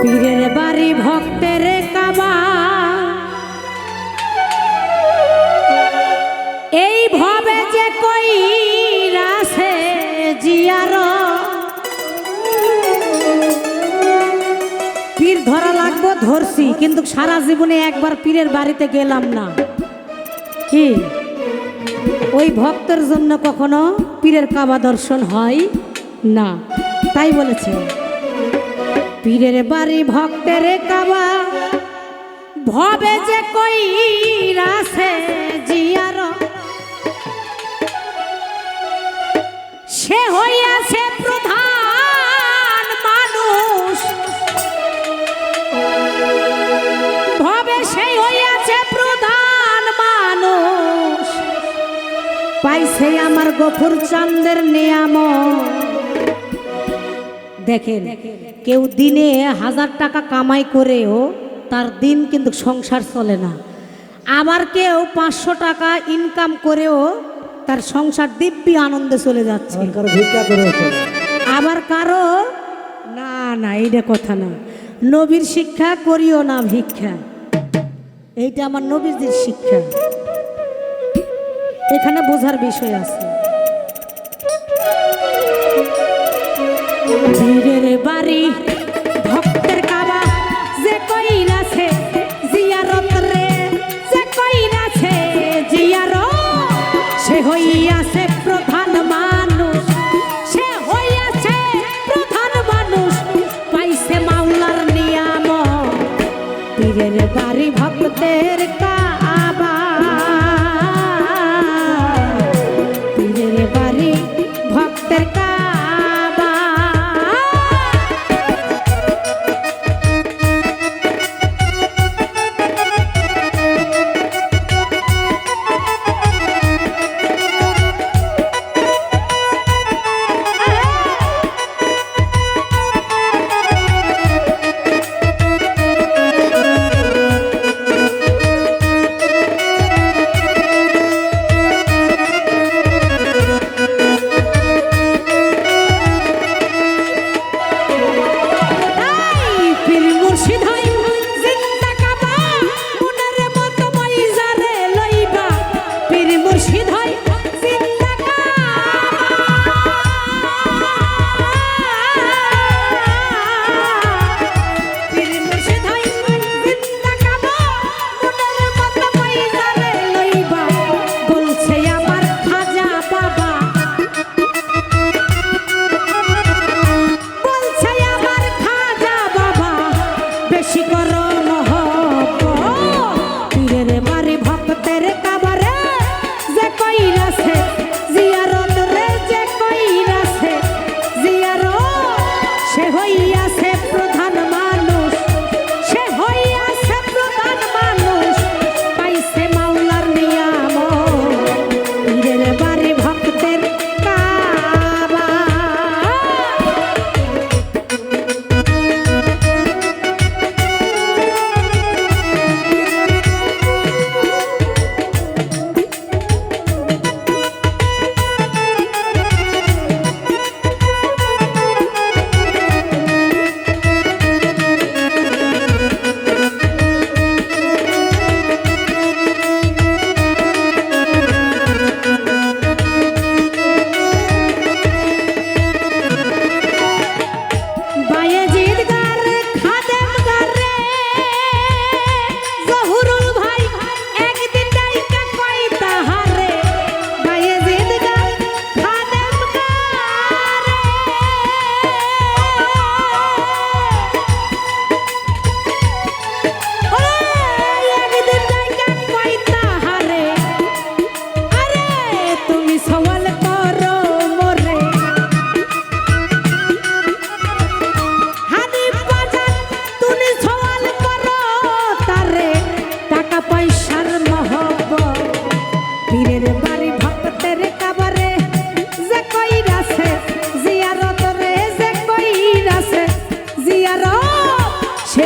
পীরের বাড়ি ভক্তের কাবা, এই ভাবে যে কই রাসে জিয়ার পীর ধরা লাগবো ধরছি, কিন্তু সারা জীবনে একবার পীরের বাড়িতে গেলাম না। কি ওই ভক্তের জন্য কখনো পীরের কাবা দর্শন হয় না, তাই বলেছে পীরের বাড়ি ভক্তের কাবা, ভবে যে কই রাসে জিয়ার সে হইয়াছে প্রধান মানুষ, ভবে সেই হইয়াছে প্রধান মানুষ, পাইছে আমার গফুর চাঁদের নিয়ামত। দেখেন কেউ দিনে 1000 টাকা কামাই করেও তার দিন কিন্তু সংসার চলে না, আবার কেউ 500 টাকা ইনকাম করেও তার সংসার দিব্যি আনন্দে চলে যাচ্ছে, আবার কারো না না এইটা কথা না, নবীর শিক্ষা করিও না ভিক্ষা, এইটা আমার নবীজির শিক্ষা, এখানে বোঝার বিষয় আছে। পীরের বাড়ি ভক্তের কাবা, যে কইরাছে জিয়ারত রে, যে কইরাছে জিয়ারত সে হইয়াছে প্রধান মানুষ, সে হইয়াছে প্রধান মানুষ, পাইছে মাওলার নিয়ামত। পীরের বাড়ি ভক্তের কাবা, পীরের বাড়ি ভক্তের কাবা।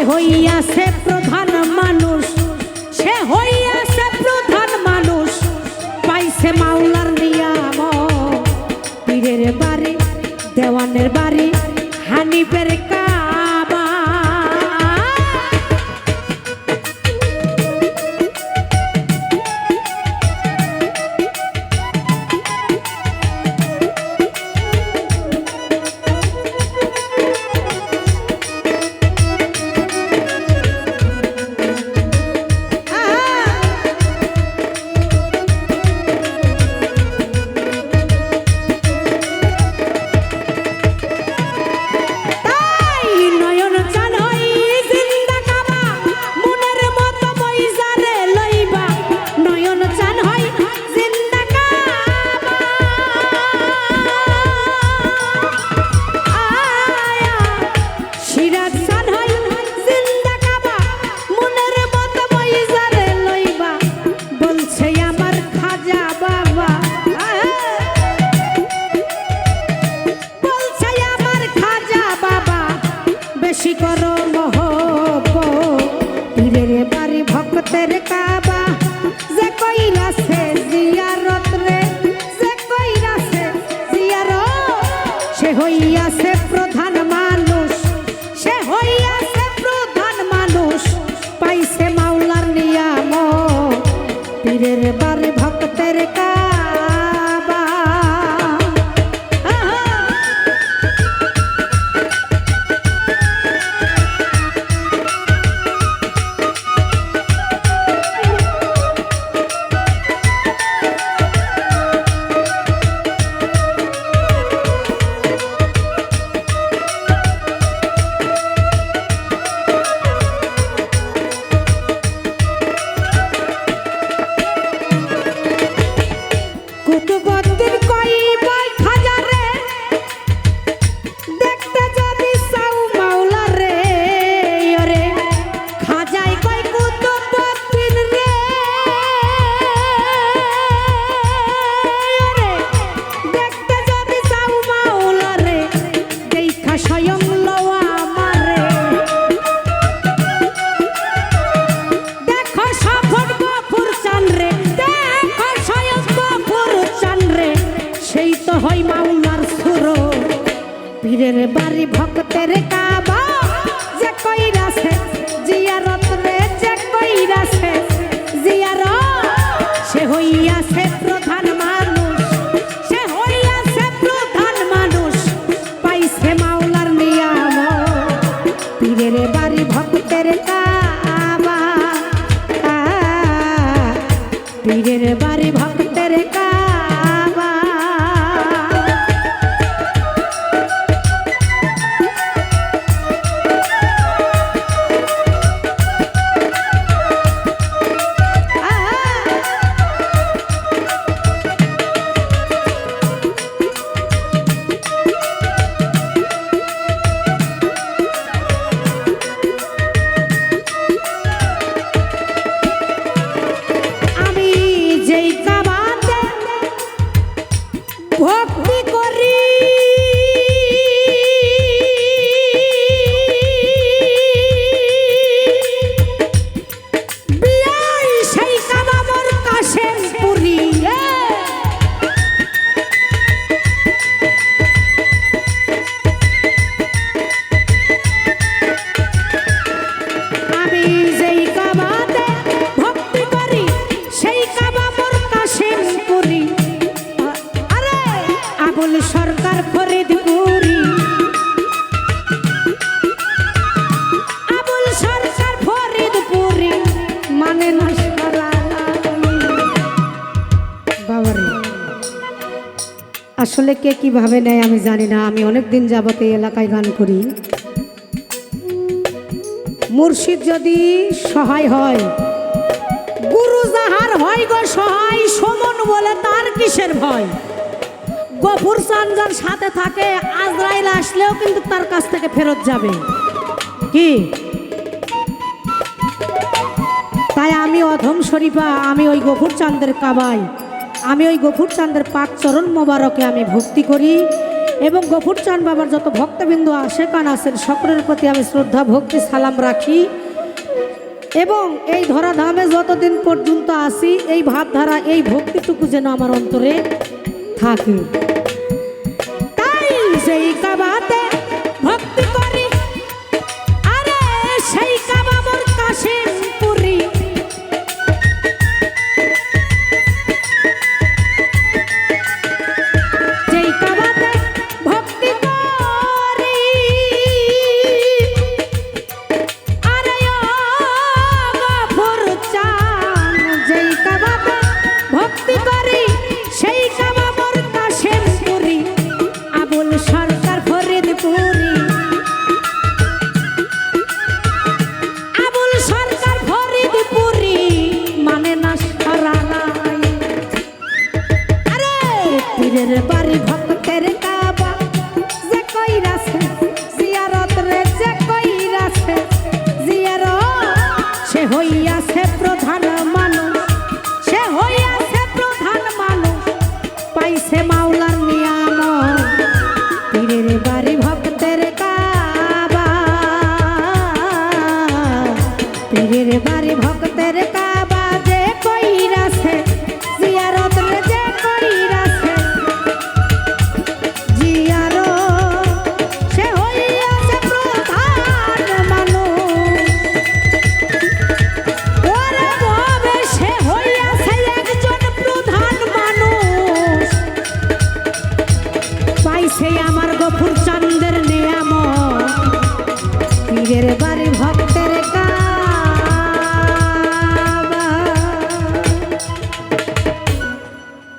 হইয়াছে প্রধান মানুষ, সে হইয়াছে প্রধান মানুষ, পাইছে মাওলার নিয়ামত। পীরের বাড়ি, দেওয়ানের বাড়ি, হানিফের কাবা। বেশি করো মহব্বত পীরের বাড়ি ভক্তের কাবা যে কইরাছে জিয়ারত রে যে কইরাছে জিয়ারত সে হইয়াছে প্রধান মানুষ সে হইয়াছে প্রধান মানুষ পাইছে মাওলার নিয়ামত পীরের বাড়ি ভক্তের কাবা। কুতুবদ্দিন কই বই খাজারে দেখতে যদি চাও মাওলা রে ওরে খাজাই কই কুতুবদ্দিন রে ওরে দেখতে যদি চাও মাওলা রে দেখা স্বয়ং লওয়া আমারে দেখো সফর গফুর চান রে দেখো স্বয়ং গফুর চান রে সেই তো হয় মাওলার সুর পীরের বাড়ি ভক্তের কাবা যে কইরাছে জিয়ারত রে যে কইরাছে জিয়ারত সে হইয়াছে প্রধান মানুষ সে হইয়াছে প্রধান মানুষ পাইছে মাওলার নিয়ামত পীরের বাড়ি ভক্তের কাবা পীরের বাড়ি ভক্তের কাবা। আমি যেই কাবাতে ভক্তি করি বিয়াই সেই কাবা মোর কাশেমপুরি আমি যেই কাবাতে ভক্তি করি সেই কাবা মোর কাশেমপুরি আরে আবুল সরকার ফরিদপুরি আবুল সরকার ফরিদপুরি মানে না সারা বাবারে আসলে কে কিভাবে নেয় আমি জানি না। আমি অনেক দিন যাবত এই এলাকায় গান করি। মুর্শিদ যদি সহায় হয় গুরু যাহার হয় গো সহায় সমন বলে তার কিসের ভয়। গফুর চান যার সাথে থাকে আজরাইল আসলেও কিন্তু তার কাছ থেকে ফেরত যাবে কি। তাই আমি অধম শরীফা আমি ওই গফুর চাঁদের কাবাই আমি ওই গফুর চাঁদের পাক চরণ মোবারকে আমি ভক্তি করি এবং গফুর চাঁদ বাবার যত ভক্তবিন্দু আশেকান আছেন সকলের প্রতি আমি শ্রদ্ধা ভক্তি সালাম রাখি এবং এই ধরাধামে যতদিন পর্যন্ত আসি এই ভাবধারা এই ভক্তিটুকু যেন আমার অন্তরে থাকে। তাই সেই কাবাতে ভক্তি করি আরে সেই কাবা মোর কাশেমপুরি যেই কাবাতে ভক্তি করি আরে ও গফুর চান যেই কাবাতে ভক্তি করি সেই কাবা মোর কাশেমপুরি আবুল সরকার ফরিদপুরি আবুল সরকার ফরিদপুরি মানে না সারা নাই আরে পীরের বাড়ি ভক্তের কাবা যে কইরাছে জিয়ারত রে যে কইরাছে জিয়ারত সে হইয়াছে প্রধান মানুষ সে হইয়াছে প্রধান মানুষ পাইছে মাওলার নিয়ামত পীরের বাড়ি ভক্তের কাবা। নিজের বাড়ি